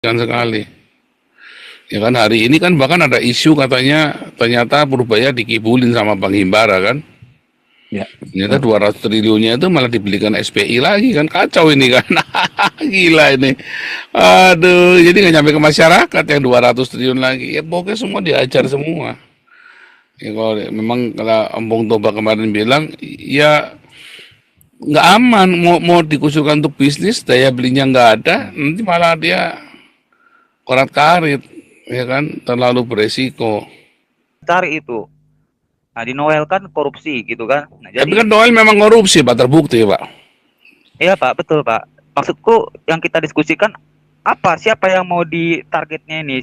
kan sekali. Ya kan hari ini kan bahkan ada isu katanya ternyata Purbaya dikibulin sama Bang Himbara kan. Ya, Ternyata 200 triliunnya itu malah dibelikan SPI lagi kan, kacau ini kan. Gila ini. Aduh, jadi nggak nyampe ke masyarakat yang 200 triliun lagi. Ya pokoknya semua diajar semua. Ya kalau memang kalau Embong Toba kemarin bilang, ya nggak aman, mau dikucurkan untuk bisnis, daya belinya nggak ada, nanti malah dia korat karit, ya kan, terlalu beresiko. Cari itu. Nah, di Noel kan korupsi gitu kan. Nah, Tapi jadi kan Noel memang korupsi, Pak, terbukti, Pak. iya Pak, betul Pak. Maksudku yang kita diskusikan apa? Siapa yang mau ditargetnya ini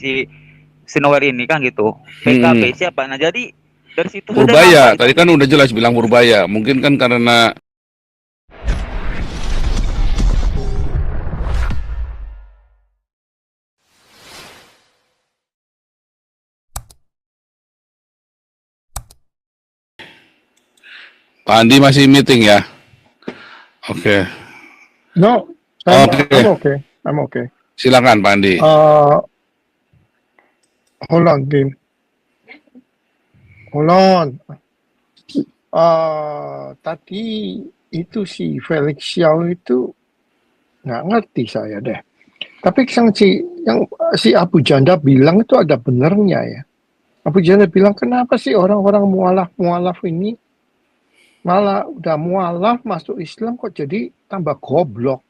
si Noel ini kan gitu. PKB Hmm. siapa? Nah, jadi dari situ saja Purbaya, nampak itu. tadi kan udah jelas bilang Purbaya. Mungkin kan karena Pak Andi masih meeting ya. Oke. No, I'm Oke, okay. I'm okay. silakan Pak Andi. Hold on, Kim. Hold on. Tadi itu si Felix Xiao itu nggak ngerti saya deh. Tapi yang si Abu Janda bilang itu ada benernya ya. Abu Janda bilang kenapa sih orang-orang mualaf ini malah udah mualaf masuk Islam kok jadi tambah goblok.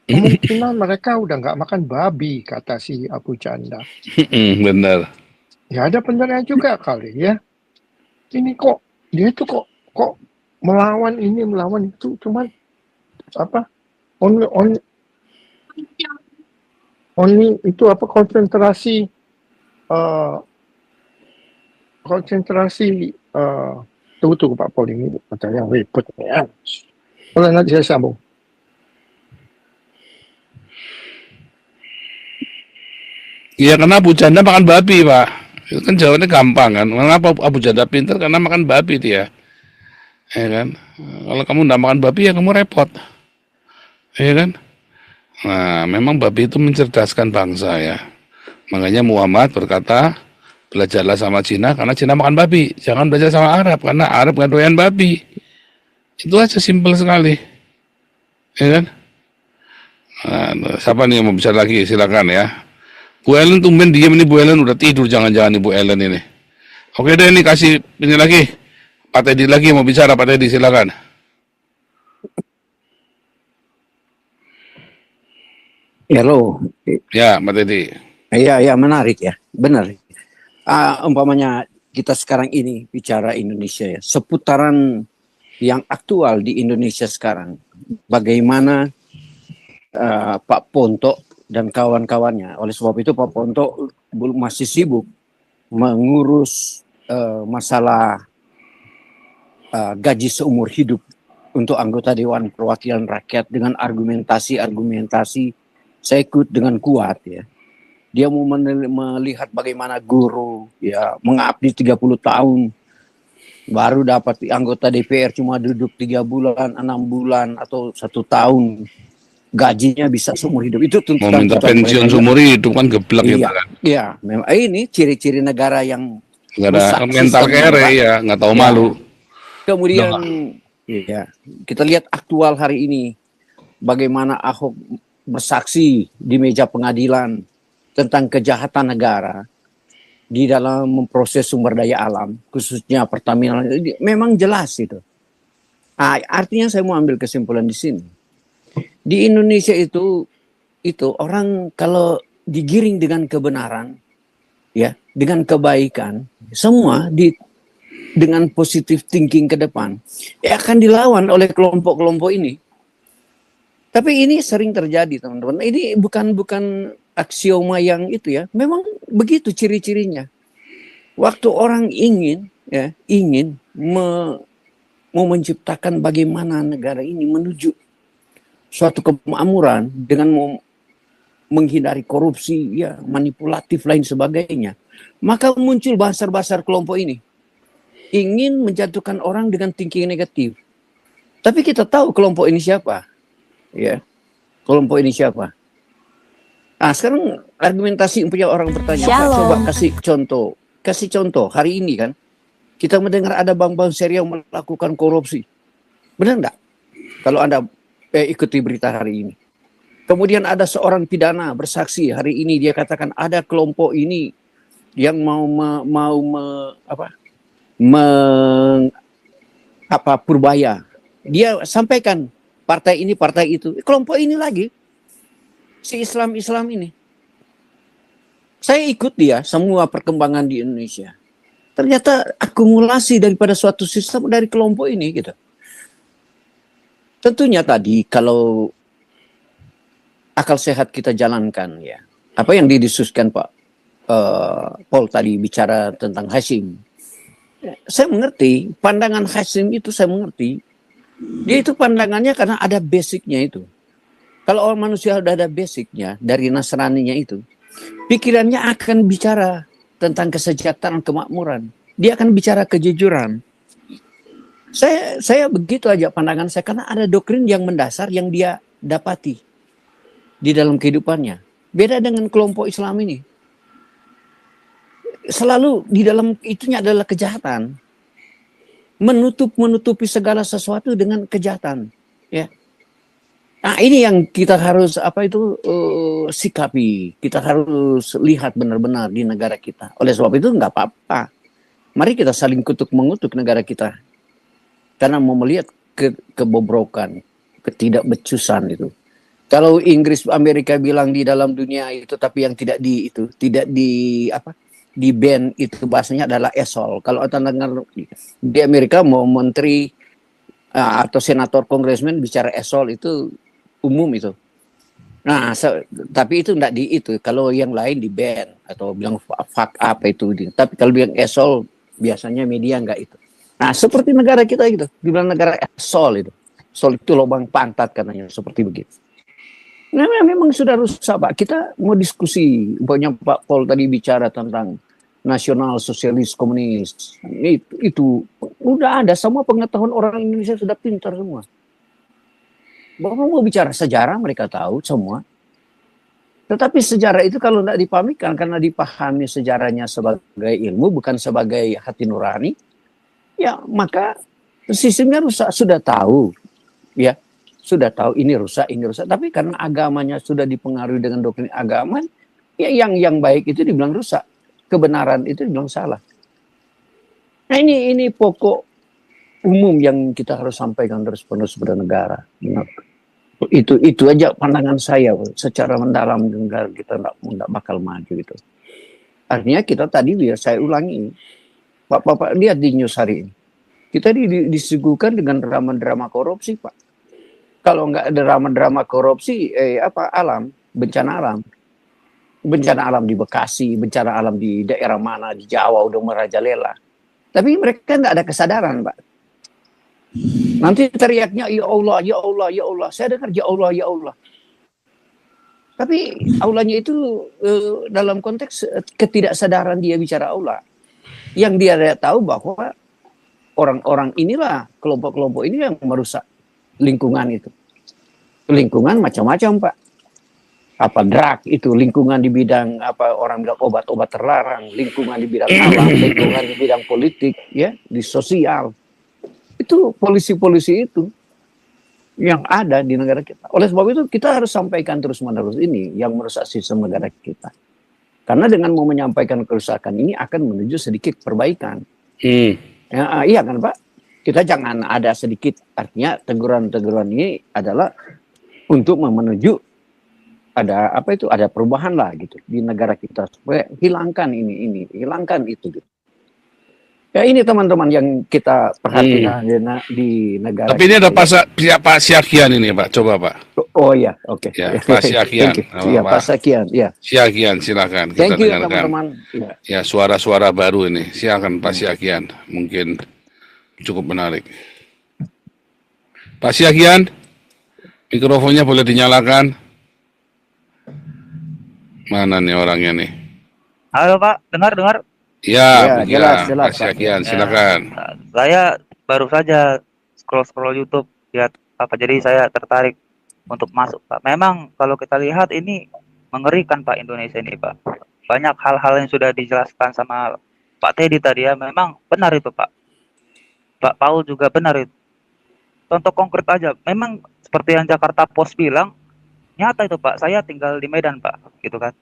Kemungkinan mereka udah nggak makan babi, kata si Abu Janda. Benar. Ya ada benernya juga kali ya. Ini kok dia itu kok melawan ini melawan itu, cuman apa? Only itu apa konsentrasi tunggu Pak Pol ini katanya ribet ya. Boleh nanti saya sambung. Iya karena Abu Janda makan babi, Pak. Itu kan jawabannya gampang kan. Kenapa Abu Janda pinter? Karena makan babi dia. Ya kan? Kalau kamu nggak makan babi ya kamu repot. Ya kan? Nah, memang babi itu mencerdaskan bangsa ya. Makanya Muhammad berkata, belajarlah sama Cina karena Cina makan babi. Jangan belajar sama Arab karena Arab nggak doyan babi. Itu aja simpel sekali. Ya kan? Nah, siapa nih yang mau bicara lagi? Silakan ya. Bu Ellen tumben diem ini, Bu Ellen udah tidur jangan-jangan nih Bu Ellen ini. Oke deh ini kasih ini lagi. Pak Teddy lagi mau bicara, Pak Teddy silakan. Hello. Ya, Pak Teddy. Iya, menarik ya, benar. Umpamanya kita sekarang ini bicara Indonesia ya, seputaran yang aktual di Indonesia sekarang, bagaimana Pak Ponto dan kawan-kawannya. Oleh sebab itu Pak Ponto masih sibuk mengurus masalah gaji seumur hidup untuk anggota Dewan Perwakilan Rakyat dengan argumentasi saya ikut dengan kuat ya. Dia mau melihat bagaimana guru ya mengabdi 30 tahun baru dapat anggota DPR cuma duduk 3 bulan, 6 bulan atau 1 tahun gajinya bisa seumur hidup. Itu Mau tuntutan minta pensiun seumur hidup kan geblek gitu kan. Iya, memang ini ciri-ciri negara yang Nggak ada mental kere ya, nggak tahu malu. Kemudian ya, kita lihat aktual hari ini bagaimana Ahok bersaksi di meja pengadilan tentang kejahatan negara di dalam memproses sumber daya alam, khususnya Pertamina. Memang jelas itu. Artinya saya mau ambil kesimpulan di sini. Di Indonesia itu orang kalau digiring dengan kebenaran, ya, dengan kebaikan, semua dengan positive thinking ke depan, ya akan dilawan oleh kelompok-kelompok ini. Tapi ini sering terjadi, teman-teman. Ini bukan aksioma yang itu ya. Memang begitu ciri-cirinya. Waktu orang ingin mau menciptakan bagaimana negara ini menuju suatu kemakmuran dengan menghindari korupsi, ya, manipulatif lain sebagainya. Maka muncul basar-basar kelompok ini. Ingin menjatuhkan orang dengan thinking negatif. Tapi kita tahu kelompok ini siapa. Ya. Kelompok ini siapa? Nah, sekarang argumentasi punya orang bertanya, Pak, Shalom. coba kasih contoh hari ini kan kita mendengar ada bank-bank syariah yang melakukan korupsi, benar nggak? Kalau Anda ikuti berita hari ini, kemudian ada seorang pidana bersaksi hari ini, dia katakan ada kelompok ini yang purbaya. Dia sampaikan partai ini, partai itu, kelompok ini lagi, si Islam ini. Saya ikut dia semua perkembangan di Indonesia. Ternyata akumulasi daripada suatu sistem dari kelompok ini gitu. Tentunya tadi kalau akal sehat kita jalankan ya. Apa yang didiskusikan Pak Paul tadi bicara tentang Hashim. Saya mengerti, pandangan Hashim itu saya mengerti. Dia itu pandangannya karena ada basicnya itu. Kalau orang manusia sudah ada basicnya dari Nasraninya itu, pikirannya akan bicara tentang kesejahteraan, kemakmuran. Dia akan bicara kejujuran. Saya begitu aja pandangan saya, karena ada doktrin yang mendasar yang dia dapati di dalam kehidupannya. Beda dengan kelompok Islam ini. Selalu di dalam itunya adalah kejahatan. Menutupi segala sesuatu dengan kejahatan. Ya. Nah, ini yang kita harus sikapi. Kita harus lihat benar-benar di negara kita. Oleh sebab itu nggak apa-apa. Mari kita saling kutuk-mengutuk negara kita. Karena mau melihat kebobrokan, ketidakbecusan itu. Kalau Inggris, Amerika bilang di dalam dunia itu, tapi yang tidak di ban itu bahasanya adalah asshole. Kalau Anda dengar di Amerika mau menteri atau senator, congressman bicara asshole itu umum itu. Nah, tapi itu enggak di itu. Kalau yang lain di ban atau bilang fuck up itu. Tapi kalau bilang asshole biasanya media enggak itu. Nah, seperti negara kita gitu, dibilang negara asshole itu. Asshole itu lubang pantat katanya, seperti begitu. Nah, memang sudah rusak, Pak. Kita mau diskusi, pokoknya Pak Paul tadi bicara tentang nasional sosialis komunis. Itu udah ada, semua pengetahuan orang Indonesia sudah pintar semua. Bahwa mau bicara sejarah mereka tahu semua. Tetapi sejarah itu kalau tidak dipahamikan, karena dipahami sejarahnya sebagai ilmu bukan sebagai hati nurani, ya maka sistemnya rusak. Sudah tahu, ya sudah tahu ini rusak. Tapi karena agamanya sudah dipengaruhi dengan doktrin agama, ya yang baik itu dibilang rusak, kebenaran itu dibilang salah. Nah ini pokok umum yang kita harus sampaikan terus-menerus kepada negara. Itu aja pandangan saya secara mendalam, negara kita nggak bakal maju gitu. Artinya kita tadi biar saya ulangi, Pak lihat di news hari ini, kita disuguhkan dengan drama-drama korupsi, Pak. Kalau nggak ada drama-drama korupsi, bencana alam di Bekasi, bencana alam di daerah mana di Jawa udah merajalela. Tapi mereka nggak ada kesadaran, Pak. Nanti teriaknya ya Allah, ya Allah, ya Allah. Saya dengar ya Allah, ya Allah. Tapi Allahnya itu dalam konteks ketidaksadaran dia bicara Allah. Yang dia tahu bahwa orang-orang inilah, kelompok-kelompok ini yang merusak lingkungan itu. Lingkungan macam-macam, Pak. Drug itu, lingkungan di bidang orang bilang obat-obat terlarang, lingkungan di bidang alam, lingkungan di bidang politik, ya, di sosial. Itu polisi-polisi itu yang ada di negara kita. Oleh sebab itu kita harus sampaikan terus-menerus ini yang merusak sistem negara kita. Karena dengan mau menyampaikan kerusakan ini akan menuju sedikit perbaikan. Ya, iya kan Pak? Kita jangan ada sedikit, artinya teguran-teguran ini adalah untuk menuju ada perubahan lah gitu di negara kita, supaya hilangkan ini, hilangkan itu gitu. Ya ini teman-teman yang kita perhatikan di negara. Tapi ini ada Pak Syakian ini Pak, coba Pak. Oh ya, oke. Ya, Pak Syakian. Ya, Pak Syakian, ya. Syakian, silakan. Thank kita you dengarkan. teman-teman. Ya, suara-suara baru ini. Silakan Pak Syakian, mungkin cukup menarik. Pak Syakian, mikrofonnya boleh dinyalakan. Mana nih orangnya nih? Halo Pak, dengar. Ya, jelas, Pak Syakian, silakan. Saya baru saja scroll YouTube lihat jadi saya tertarik untuk masuk Pak. Memang kalau kita lihat ini mengerikan Pak Indonesia ini Pak. Banyak hal-hal yang sudah dijelaskan sama Pak Teddy tadi ya, memang benar itu Pak. Pak Paul juga benar itu. Contoh konkret aja, memang seperti yang Jakarta Post bilang, nyata itu Pak. Saya tinggal di Medan Pak, gitu kan.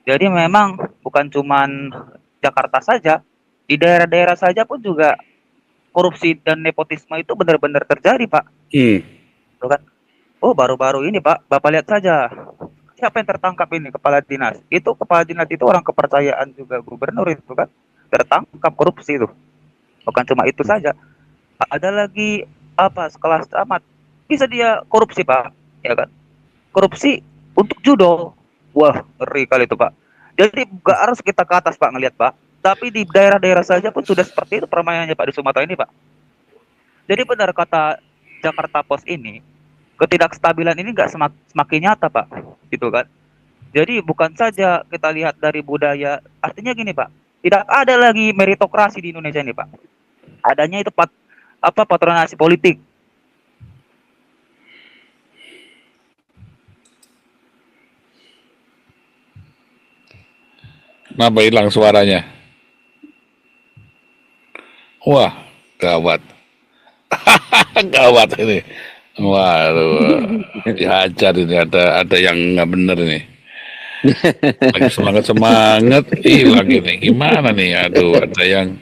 Jadi memang bukan cuman Jakarta saja, di daerah-daerah saja pun juga korupsi dan nepotisme itu benar-benar terjadi Pak. Gitu kan. Oh baru-baru ini Pak, Bapak lihat saja. Siapa yang tertangkap ini kepala dinas? Itu kepala dinas itu orang kepercayaan juga gubernur itu kan. Tertangkap korupsi itu. Bukan cuma itu saja. Ada lagi apa sekelas camat bisa dia korupsi Pak, ya kan? Korupsi untuk judo. Wah, ngeri kali itu Pak. Jadi nggak harus kita ke atas Pak ngelihat Pak. Tapi di daerah-daerah saja pun sudah seperti itu permainannya Pak di Sumatera ini Pak. Jadi benar kata Jakarta Post ini, ketidakstabilan ini nggak semakin nyata Pak, gitu kan? Jadi bukan saja kita lihat dari budaya, artinya gini Pak, tidak ada lagi meritokrasi di Indonesia ini Pak. Adanya itu patronasi politik. Kenapa hilang suaranya? Wah, gawat. Gawat ini. Waduh, dihajar ini ada yang nggak bener ini. Lagi semangat hilang ini. Gimana nih? Aduh, ada yang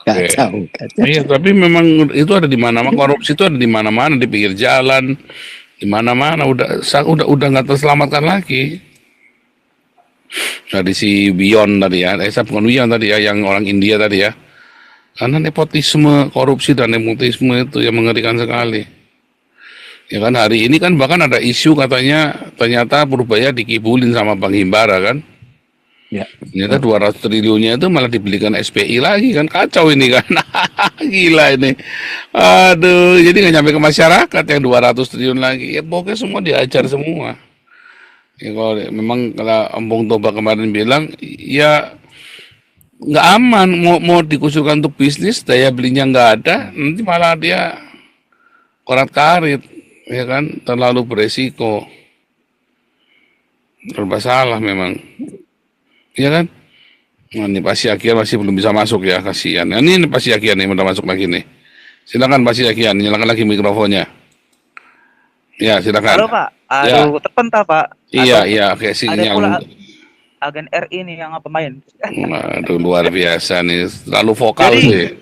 Kacau. iya, tapi memang itu ada di mana-mana. Korupsi itu ada di mana-mana, di pinggir jalan, di mana-mana. Udah nggak terselamatkan lagi. Tadi si Wion tadi ya, saya bukan Wion tadi ya, yang orang India tadi ya. Karena nepotisme, korupsi dan nepotisme itu yang mengerikan sekali. Ya kan hari ini kan bahkan ada isu katanya ternyata Purbaya dikibulin sama Bang Himbara kan. Ya. Ternyata 200 triliunnya itu malah dibelikan SPI lagi kan, kacau ini kan. Gila ini. Aduh, jadi nggak nyampe ke masyarakat yang 200 triliun lagi. Ya pokoknya semua diajar semua. Ya kalau memang kalau Embong Toba kemarin bilang ya nggak aman, mau dikucurkan untuk bisnis, daya belinya nggak ada, nanti malah dia korat karit, ya kan, terlalu beresiko, bermasalah memang, ya kan. Nah, ini Pak Syakian masih belum bisa masuk ya, kasihan. Nah, ini Pak Syakian nih udah masuk lagi nih. Silakan Pak Syakian, nyalakan lagi mikrofonnya. Ya silakan. Halo Pak, aduh terpental Pak. Iya, oke Ada sinyal. pula agen RI ini yang pemain. Aduh luar biasa nih, terlalu vokal sih.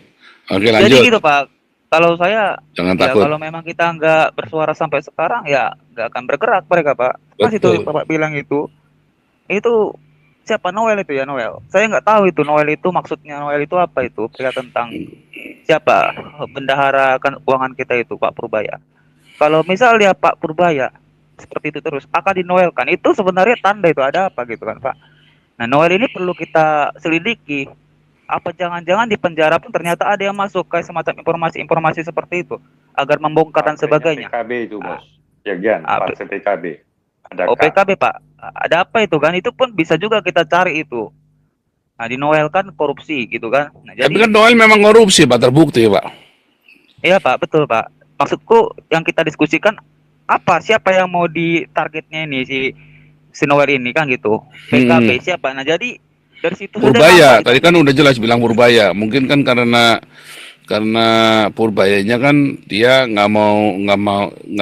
Oke Jadi lanjut, gitu Pak, kalau saya jangan ya takut. kalau memang kita nggak bersuara sampai sekarang ya nggak akan bergerak mereka Pak. Pas itu Betul. Bapak bilang itu siapa Noel itu ya Noel. Saya nggak tahu itu Noel itu maksudnya Noel itu apa itu pria tentang siapa bendahara kan keuangan kita itu Pak Purbaya. Kalau misal dia Pak Purbaya seperti itu terus akan dinoelkan itu sebenarnya tanda itu ada apa gitu kan Pak. Nah Noel ini perlu kita selidiki. Apa jangan-jangan di penjara pun ternyata ada yang masuk kayak semacam informasi-informasi seperti itu agar membongkar dan sebagainya. PKB itu bos, ya Gian, partai PKB. Ada PKB Pak, ada apa itu kan? Itu pun bisa juga kita cari itu. Nah di Noel kan korupsi gitu kan. Nah, Tapi jadi kan Noel memang korupsi Pak, terbukti Pak. iya Pak, betul Pak. Maksudku yang kita diskusikan apa? Siapa yang mau ditargetnya ini si Noel ini kan gitu. PKB siapa? Nah jadi dari situ sudah Purbaya, nampak tadi kan udah jelas bilang Purbaya. Mungkin kan karena Purbayanya kan dia nggak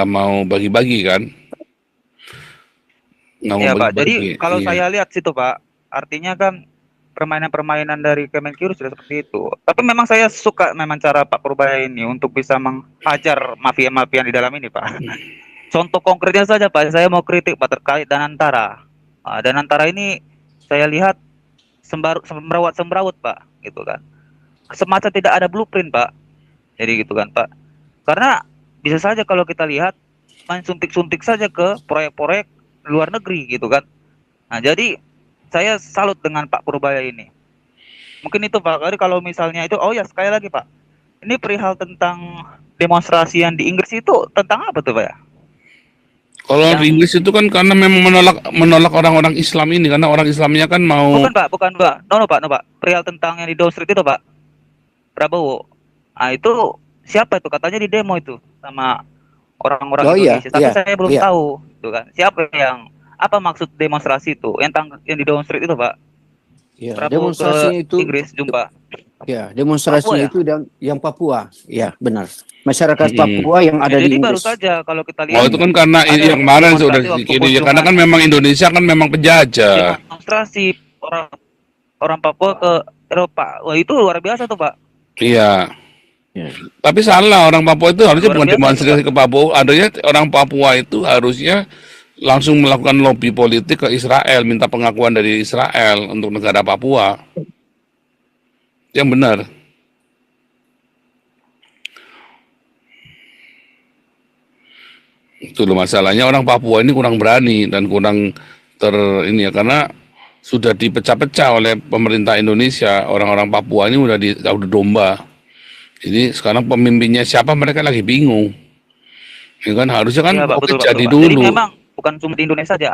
mau bagi-bagi kan, nggak mau iya Pak. Jadi bagi-bagi. kalau Iya. saya lihat situ Pak, artinya kan permainan-permainan dari Kemenkeu sudah seperti itu. Tapi memang saya suka memang cara Pak Purbaya ini untuk bisa menghajar mafia-mafia di dalam ini Pak. Contoh konkretnya saja Pak, saya mau kritik Pak terkait Danantara. Danantara ini saya lihat semrawut Pak, gitu kan. Semacam tidak ada blueprint Pak. Jadi gitu kan Pak. Karena bisa saja kalau kita lihat main suntik-suntik saja ke proyek-proyek luar negeri gitu kan. Nah jadi saya salut dengan Pak Purbaya ini. Mungkin itu Pak. Jadi kalau misalnya itu, oh ya sekali lagi Pak. Ini perihal tentang demonstrasi yang di Inggris itu tentang apa tuh Pak ya? Kalau di Inggris itu kan karena memang menolak orang-orang Islam ini, karena orang Islamnya kan mau. Bukan Pak. No Pak. Perihal tentang yang di Downing Street itu Pak. Prabowo. Nah itu siapa itu? Katanya di demo itu sama orang-orang Oh iya, Indonesia, tapi iya, saya belum iya, tahu, tuh kan, siapa yang apa maksud demonstrasi itu, yang di Downing Street itu, Pak. iya. Prabowo ke Demonstrasinya itu, Inggris jumpa ya, Papua demonstrasinya ya. itu yang Papua, ya benar. Masyarakat Mm-mm. Papua yang Ya, ada di jadi baru Inggris. saja kalau kita Oh lihat itu kan karena ada yang kemarin sudah demonstrasi waktu ini ya, karena kunjungan kan memang Indonesia kan memang penjajah. demonstrasi orang orang Papua ke Eropa. Wah, itu luar biasa tuh, Pak. Iya. Ya. Tapi salah, orang Papua itu harusnya Luar bukan biasa itu, Pak. demonstrasi ke Papua, adanya orang Papua itu harusnya langsung melakukan lobby politik ke Israel, minta pengakuan dari Israel untuk negara Papua. Yang benar. Itu loh masalahnya, orang Papua ini kurang berani dan kurang ini ya, karena sudah dipecah-pecah oleh pemerintah Indonesia. Orang-orang Papua ini udah udah domba. Jadi sekarang pemimpinnya siapa mereka lagi bingung. Ya kan harusnya kan Iya, Pak, COVID betul, Pak, betul, jadi Pak. Jadi dulu. memang bukan cuma di Indonesia saja.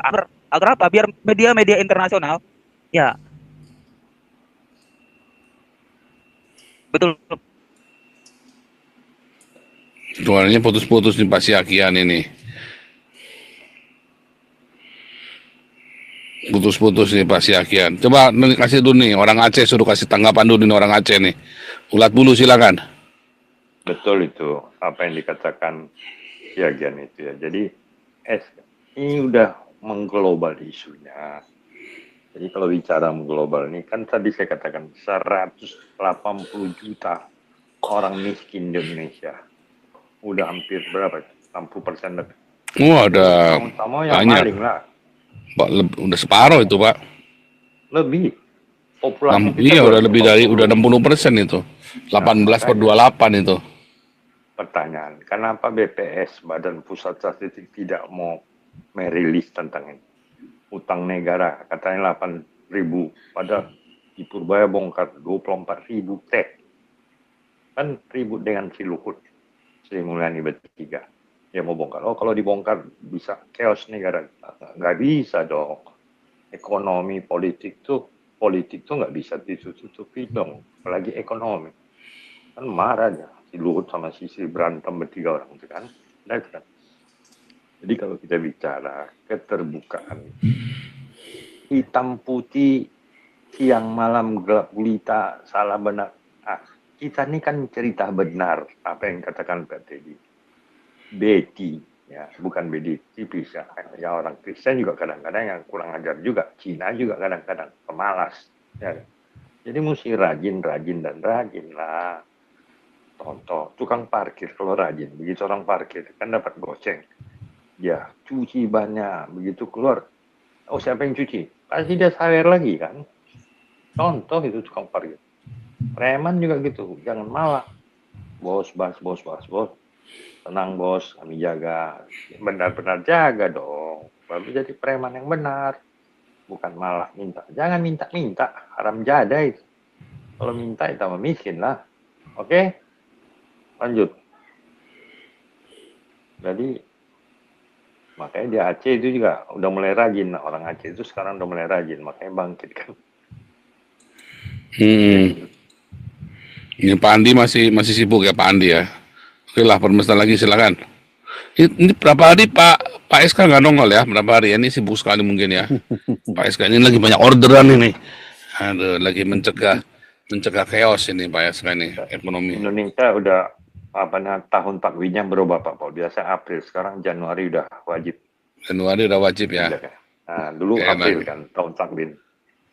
Agar apa? Biar media-media internasional, ya, betul. Suaranya putus-putus nih Pak Siakian ini. Putus-putus nih Pak Siakian. Coba nih, kasih dulu nih orang Aceh, suruh kasih tanggapan dulu nih orang Aceh nih. Ulat bulu silakan. Betul itu apa yang dikatakan Gian itu ya. Jadi ini udah mengglobal isunya. Jadi kalau bicara mengglobal ini kan tadi saya katakan 180 juta orang miskin di Indonesia. Udah hampir berapa? 60% lebih. Oh ada Sama yang banyak. maling lah. Pak, udah separuh itu Pak. Lebih. Populasi kita Iya udah lebih dari 240. udah 60% itu. 18/28 itu. Pertanyaan, kenapa BPS, Badan Pusat Statistik, tidak mau merilis tentang ini? Utang negara, katanya 8.000, padahal di Purbaya bongkar 24.000 T. Kan ribut dengan si Luhut, Sri Mulyani bertiga. Dia mau bongkar. Oh kalau dibongkar bisa chaos negara. Nggak bisa dong. Ekonomi, politik tuh nggak bisa ditutupi dong. Apalagi ekonomi. Kan marah dia. Si Luhut sama si Sri berantem bertiga orang itu kan. Nah, itu kan. Jadi kalau kita bicara keterbukaan, hitam putih, siang malam gelap gulita, salah benar. Kita ini kan cerita benar apa yang katakan Pak Teddy. Betty, ya bukan Betty tipis ya. Ya orang Kristen juga kadang-kadang yang kurang ajar juga. Cina juga kadang-kadang pemalas. Ya. Jadi mesti rajin lah. Contoh, tukang parkir kalau rajin, begitu orang parkir kan dapat goceng. Ya, cuci banyak, begitu keluar. Oh, siapa yang cuci? Pasti dia sawer lagi kan. Contoh itu tukang parkir. Preman juga gitu, jangan malah. Bos. Tenang bos, kami jaga. Benar-benar jaga dong. Baru jadi preman yang benar. Bukan malah minta. Jangan minta-minta, haram jada itu. Kalau minta itu tambah miskin lah. Oke? Lanjut. Jadi makanya di Aceh itu juga udah mulai rajin. Orang Aceh itu sekarang udah mulai rajin, makanya bangkit kan. Ini Pak Andi masih sibuk ya Pak Andi ya. Oke lah, permesta lagi silakan. Ini berapa hari Pak SK nggak nongol ya? Berapa hari? Ini sibuk sekali mungkin ya. Pak SK ini lagi banyak orderan ini. Aduh, lagi mencegah chaos ini Pak SK ini ekonomi. Indonesia udah tahun takwinnya berubah Pak Paul. Biasa April, sekarang Januari udah wajib. Januari udah wajib ya. Nah, dulu Kayak April kan tahun takwin.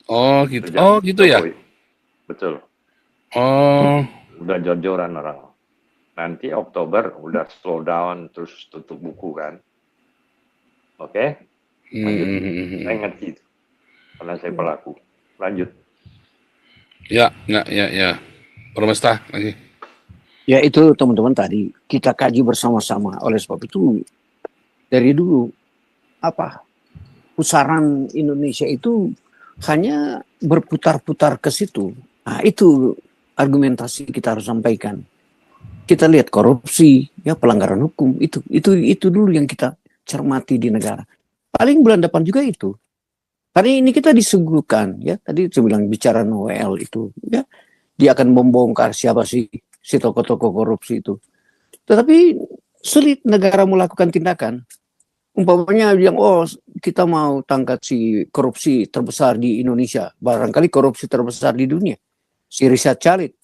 Oh gitu. Oh gitu ya. Betul. Oh. Udah jor-joran orang. Nanti Oktober udah slow down terus tutup buku kan. Oke? Lanjut. Saya ngerti itu. Karena saya pelaku. Lanjut. Ya. Permesta lagi. Ya itu teman-teman tadi kita kaji bersama-sama. Oleh sebab itu dari dulu pusaran Indonesia itu hanya berputar-putar ke situ. Nah itu argumentasi kita harus sampaikan. Kita lihat korupsi, ya pelanggaran hukum itu dulu yang kita cermati di negara. Paling bulan depan juga itu. Karena ini kita disuguhkan, ya tadi saya bilang bicara Noel itu, ya dia akan membongkar siapa sih si tokoh-tokoh korupsi itu. Tetapi sulit negara melakukan tindakan. Umpamanya yang kita mau tangkap si korupsi terbesar di Indonesia, barangkali korupsi terbesar di dunia, si Richard Khalid.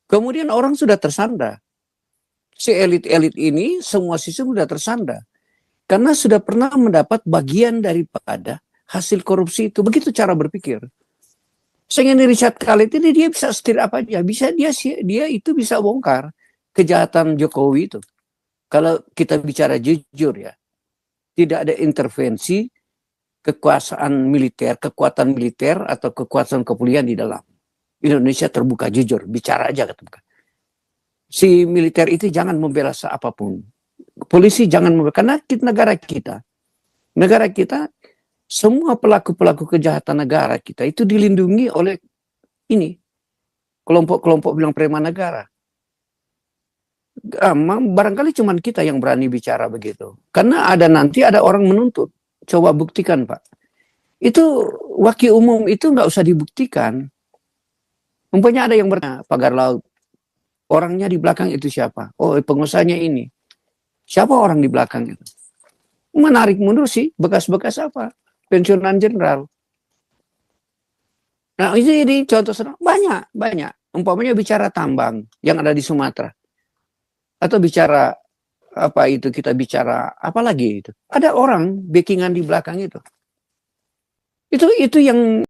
Kemudian orang sudah tersandra. Si elit-elit ini semua sistem sudah tersandra karena sudah pernah mendapat bagian daripada hasil korupsi itu. Begitu cara berpikir. Sehingga Richard Khalid ini dia bisa setir apa aja, dia itu bisa bongkar kejahatan Jokowi itu. Kalau kita bicara jujur ya, tidak ada intervensi kekuatan militer atau kekuatan kepolisian di dalam. Indonesia terbuka jujur, bicara aja terbuka. Si militer itu jangan membela apapun. Polisi jangan membela, karena negara kita, semua pelaku-pelaku kejahatan negara kita itu dilindungi oleh ini, kelompok-kelompok bilang preman negara. Barangkali cuma kita yang berani bicara begitu. Karena nanti ada orang menuntut. Coba buktikan, Pak. Itu wakil umum itu nggak usah dibuktikan. Umpamanya ada yang pagar laut. Orangnya di belakang itu siapa? Oh, pengusahanya ini. Siapa orang di belakang itu? Menarik mundur sih, bekas-bekas apa? Pensiunan jenderal. Nah, ini contoh banyak. Umpamanya bicara tambang yang ada di Sumatera. Atau bicara kita bicara apa lagi itu? Ada orang backingan di belakang itu. Itu yang